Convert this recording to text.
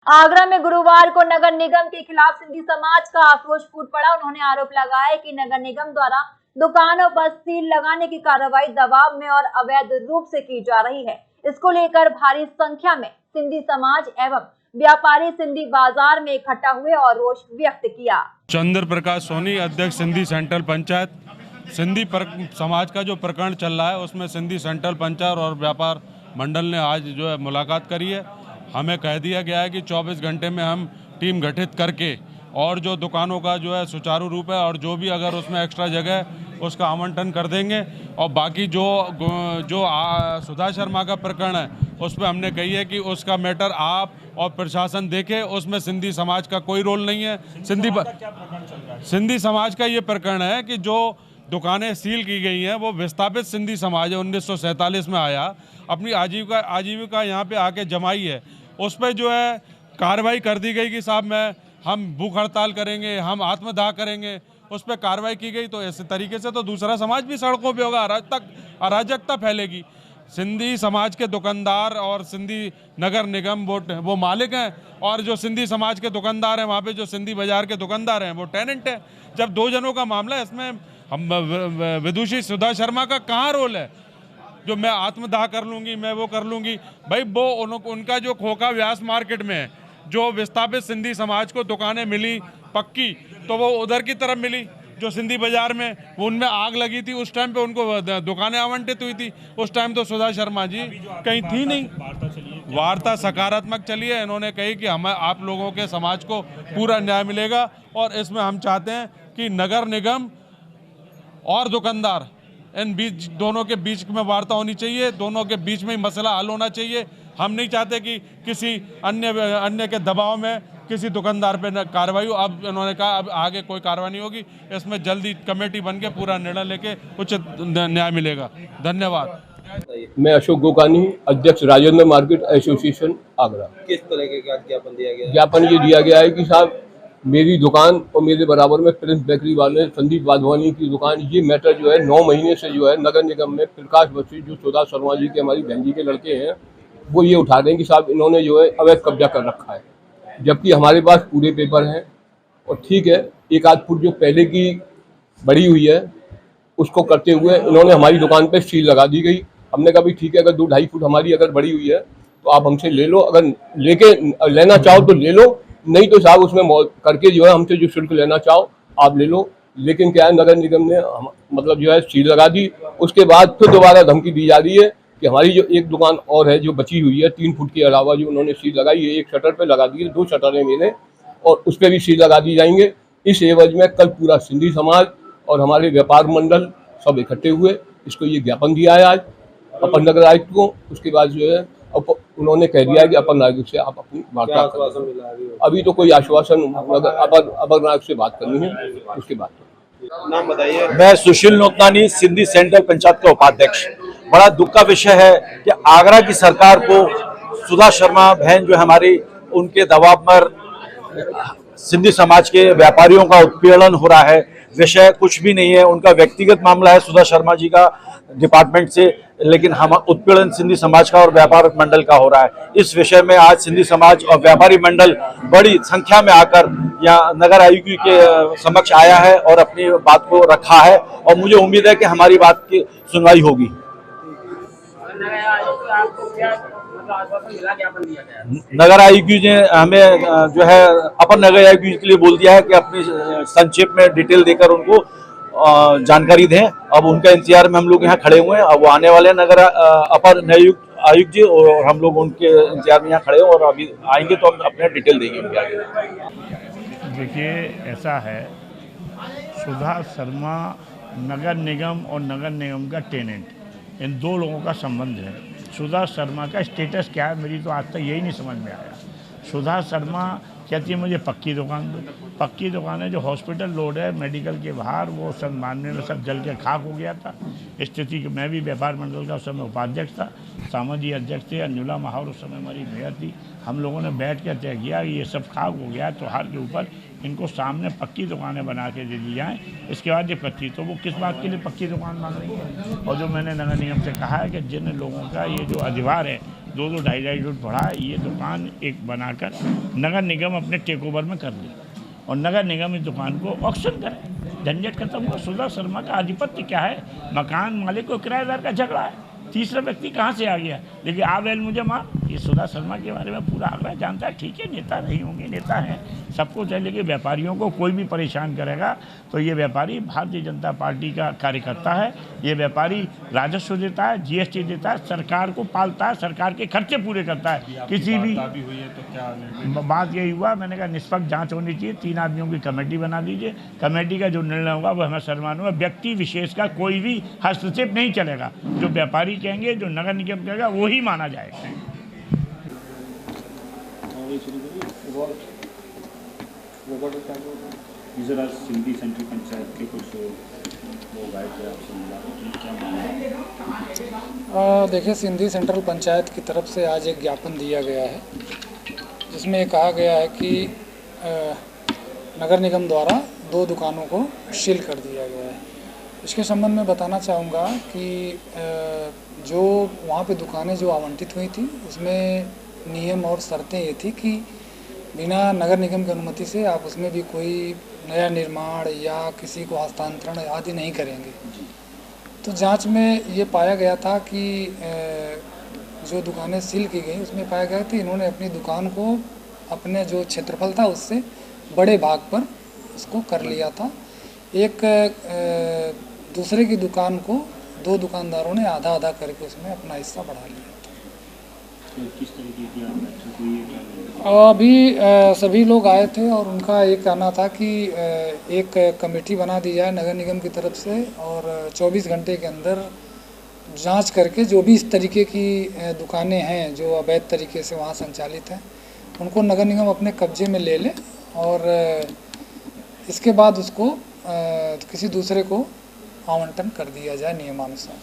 आगरा में गुरुवार को नगर निगम के खिलाफ सिंधी समाज का आक्रोश फूट पड़ा। उन्होंने आरोप लगाया कि नगर निगम द्वारा दुकानों पर सील लगाने की कार्रवाई दबाव में और अवैध रूप से की जा रही है। इसको लेकर भारी संख्या में सिंधी समाज एवं व्यापारी सिंधी बाजार में इकट्ठा हुए और रोष व्यक्त किया। चंद्र प्रकाश सोनी, अध्यक्ष सिंधी सेंट्रल पंचायत। सिंधी समाज का जो प्रकरण चल रहा है उसमें सिंधी सेंट्रल पंचायत और व्यापार मंडल ने आज जो है मुलाकात करी है। हमें कह दिया गया है कि 24 घंटे में हम टीम गठित करके और जो दुकानों का जो है सुचारू रूप है और जो भी अगर उसमें एक्स्ट्रा जगह है उसका आवंटन कर देंगे। और बाकी जो सुधा शर्मा का प्रकरण है उस पर हमने कही है कि उसका मैटर आप और प्रशासन देखे, उसमें सिंधी समाज का कोई रोल नहीं है। सिंधी समाज का ये प्रकरण है कि जो दुकानें सील की गई हैं वो विस्थापित सिंधी समाज है, 1947 में आया, अपनी आजीविका यहाँ पे आके जमाई है, उस पर जो है कार्रवाई कर दी गई कि साहब हम भूख हड़ताल करेंगे, हम आत्मदाह करेंगे। उस पर कार्रवाई की गई तो ऐसे तरीके से तो दूसरा समाज भी सड़कों पे होगा, अराजकता फैलेगी। सिंधी समाज के दुकानदार और सिंधी नगर निगम वो मालिक हैं और जो सिंधी समाज के दुकानदार हैं वहाँ पे जो सिंधी बाजार के दुकानदार हैं वो टेनेंट हैं। जब दो जनों का मामला है इसमें हम विदुषी सुधा शर्मा का कहाँ रोल है जो मैं आत्मदाह कर लूँगी, मैं वो कर लूँगी। भाई वो उनका जो खोखा व्यास मार्केट में है, जो विस्थापित सिंधी समाज को दुकानें मिली पक्की तो वो उधर की तरफ मिली। जो सिंधी बाजार में वो उनमें आग लगी थी उस टाइम पे उनको दुकानें आवंटित हुई थी, उस टाइम तो सुधा शर्मा जी कहीं थी नहीं। वार्ता सकारात्मक चली है। इन्होंने कही कि हम आप लोगों के समाज को पूरा न्याय मिलेगा और इसमें हम चाहते हैं कि नगर निगम और दुकानदार इन बीच दोनों के बीच में वार्ता होनी चाहिए, दोनों के बीच में ही मसला हल होना चाहिए। हम नहीं चाहते कि किसी अन्य के दबाव में किसी दुकानदार पे कार्रवाई हो। अब इन्होंने कहा अब आगे कोई कार्रवाई नहीं होगी, इसमें जल्दी कमेटी बन के पूरा निर्णय लेके उचित न्याय मिलेगा। धन्यवाद। मैं अशोक गोकानी, अध्यक्ष राजेंद्र मार्केट एसोसिएशन आगरा। किस तरह का ज्ञापन दिया गया? ज्ञापन ये दिया गया है कि साहब मेरी दुकान और मेरे बराबर में प्रिंस बेकरी वाले संदीप वाधवानी की दुकान, ये मैटर जो है 9 महीने से जो है नगर निगम में प्रकाश बसी जो सुधा शर्मा जी के हमारी बहन जी के लड़के हैं वो ये उठा रहे हैं कि साहब इन्होंने जो है अवैध कब्जा कर रखा है, जबकि हमारे पास पूरे पेपर हैं। और ठीक है, 1 आध फुट जो पहले की बड़ी हुई है उसको करते हुए इन्होंने हमारी दुकान पे सील लगा दी गई। हमने कहा भाई ठीक है, अगर 2-2.5 फुट हमारी अगर बड़ी हुई है तो आप हमसे ले लो, अगर लेना चाहो तो ले लो, नहीं तो साहब उसमें करके जो है हमसे जो शुल्क लेना चाहो आप ले लो। लेकिन क्या है, नगर निगम ने मतलब जो है सील लगा दी। उसके बाद फिर दोबारा धमकी दी जा रही है कि हमारी जो एक दुकान और है जो बची हुई है 3 फुट के अलावा जो उन्होंने सील लगाई है, एक शटर पे लगा दी है, 2 शटरें मेरे और उस पर भी सील लगा दी जाएंगे। इस एवज में कल पूरा सिंधी समाज और हमारे व्यापार मंडल सब इकट्ठे हुए, इसको ये ज्ञापन दिया है आज अपर नगर आयुक्त को। उसके बाद जो है उन्होंने कह दिया है कि अपर नायक से आप अपनी वार्ता करें। अभी तो कोई आश्वासन अपर नायक से बात करनी है, उसके बाद नाम बताइए। मैं सुशील नोतनानी, सिंधी सेंट्रल पंचायत का उपाध्यक्ष। बड़ा दुख का विषय है कि आगरा की सरकार को सुधा शर्मा बहन जो हमारी उनके दबाव पर सिंधी समाज के व्यापारियों का उत्पीड़न हो रहा है। विषय कुछ भी नहीं है, उनका व्यक्तिगत मामला है सुधा शर्मा जी का डिपार्टमेंट से, लेकिन हम उत्पीड़न सिंधी समाज का और व्यापार मंडल का हो रहा है। इस विषय में आज सिंधी समाज और व्यापारी मंडल बड़ी संख्या में आकर यहाँ नगर आयुक्त के समक्ष आया है और अपनी बात को रखा है और मुझे उम्मीद है कि हमारी बात की सुनवाई होगी। नगर आयुक्त ने हमें जो है अपर नगर आयुक्त के लिए बोल दिया है कि अपनी संक्षेप में डिटेल देकर उनको जानकारी दें। अब उनका इंतजार में हम लोग यहाँ खड़े हुए हैं। अब वो आने वाले नगर अपर आयुक्त जी और हम लोग उनके इंतजार में यहाँ खड़े हैं और अभी आएंगे तो हम अपने डिटेल देंगे उनके आगे। देखिए, ऐसा है, सुधा शर्मा नगर निगम और नगर निगम का टेनेंट, इन 2 लोगों का संबंध है। सुधा शर्मा का स्टेटस क्या है मेरी तो आज तक यही नहीं समझ में आया। सुधा शर्मा कहती है मुझे पक्की दुकान दो। पक्की दुकान है जो हॉस्पिटल रोड है मेडिकल के बाहर, वो सब मानने में सब जल के खाक हो गया था। स्थिति कि मैं भी व्यापार मंडल का उस समय उपाध्यक्ष था, सामा जी अध्यक्ष थे, अंजुला महावर उस समय हमारी मेयर थी। हम लोगों ने बैठ कर तय किया ये सब खाक हो गया तो हार के ऊपर इनको सामने पक्की दुकानें बना के दे दी जाएँ। इसके बाद ये पक्की, तो वो किस बात के लिए पक्की दुकान मांग रही है। और जो मैंने नगर निगम से कहा है कि जिन लोगों का ये जो अधिभार है 2-2 ढाई फुट बढ़ा, ये दुकान एक बनाकर नगर निगम अपने टेक ओवर में कर ले और नगर निगम इस दुकान को ऑक्शन करे, झंझट खत्म हुआ। सुधा शर्मा का आधिपत्य क्या है? मकान मालिक और किराएदार का झगड़ा है, तीसरा व्यक्ति कहाँ से आ गया? लेकिन आवेल मुझे मार, ये सुधा शर्मा के बारे में पूरा आंकड़ा जानता है। ठीक है, नेता नहीं होंगे, नेता हैं, सबको चाहिए, लेकिन व्यापारियों को कोई भी परेशान करेगा तो ये व्यापारी भारतीय जनता पार्टी का कार्यकर्ता है। ये व्यापारी राजस्व देता है, GST देता है, सरकार को पालता है, सरकार के खर्चे पूरे करता है। किसी भी हुई है तो क्या बात यही हुआ, मैंने कहा निष्पक्ष जांच होनी चाहिए, 3 आदमियों की कमेटी बना दीजिए, कमेटी का जो निर्णय होगा वो हमें सम्मान होगा। व्यक्ति विशेष का कोई भी हस्तक्षेप नहीं चलेगा, जो व्यापारी कहेंगे, जो नगर निगम कहेगा वही माना जाएगा। जरा सिंधी सेंट्रल पंचायत के कुछ लोग आए थे, आपसे मिला, देखिए, सिंधी सेंट्रल पंचायत की तरफ से आज एक ज्ञापन दिया गया है जिसमें कहा गया है कि नगर निगम द्वारा 2 दुकानों को सील कर दिया गया है। इसके संबंध में बताना चाहूँगा कि जो वहाँ पे दुकानें जो आवंटित हुई थी उसमें नियम और शर्तें ये थी कि बिना नगर निगम की अनुमति से आप उसमें भी कोई नया निर्माण या किसी को हस्तांतरण आदि नहीं करेंगे। तो जांच में ये पाया गया था कि जो दुकानें सील की गई उसमें पाया गया कि इन्होंने अपनी दुकान को अपने जो क्षेत्रफल था उससे बड़े भाग पर उसको कर लिया था। एक दूसरे की दुकान को 2 दुकानदारों ने आधा आधा करके उसमें अपना हिस्सा बढ़ा लिया था। तो किस तरीके की बैठक हुई है? अभी सभी लोग आए थे और उनका ये कहना था कि एक कमेटी बना दी जाए नगर निगम की तरफ से और 24 घंटे के अंदर जांच करके जो भी इस तरीके की दुकानें हैं जो अवैध तरीके से वहाँ संचालित हैं उनको नगर निगम अपने कब्जे में ले ले और इसके बाद उसको किसी दूसरे को आवंटन कर दिया जाए नियमानुसार।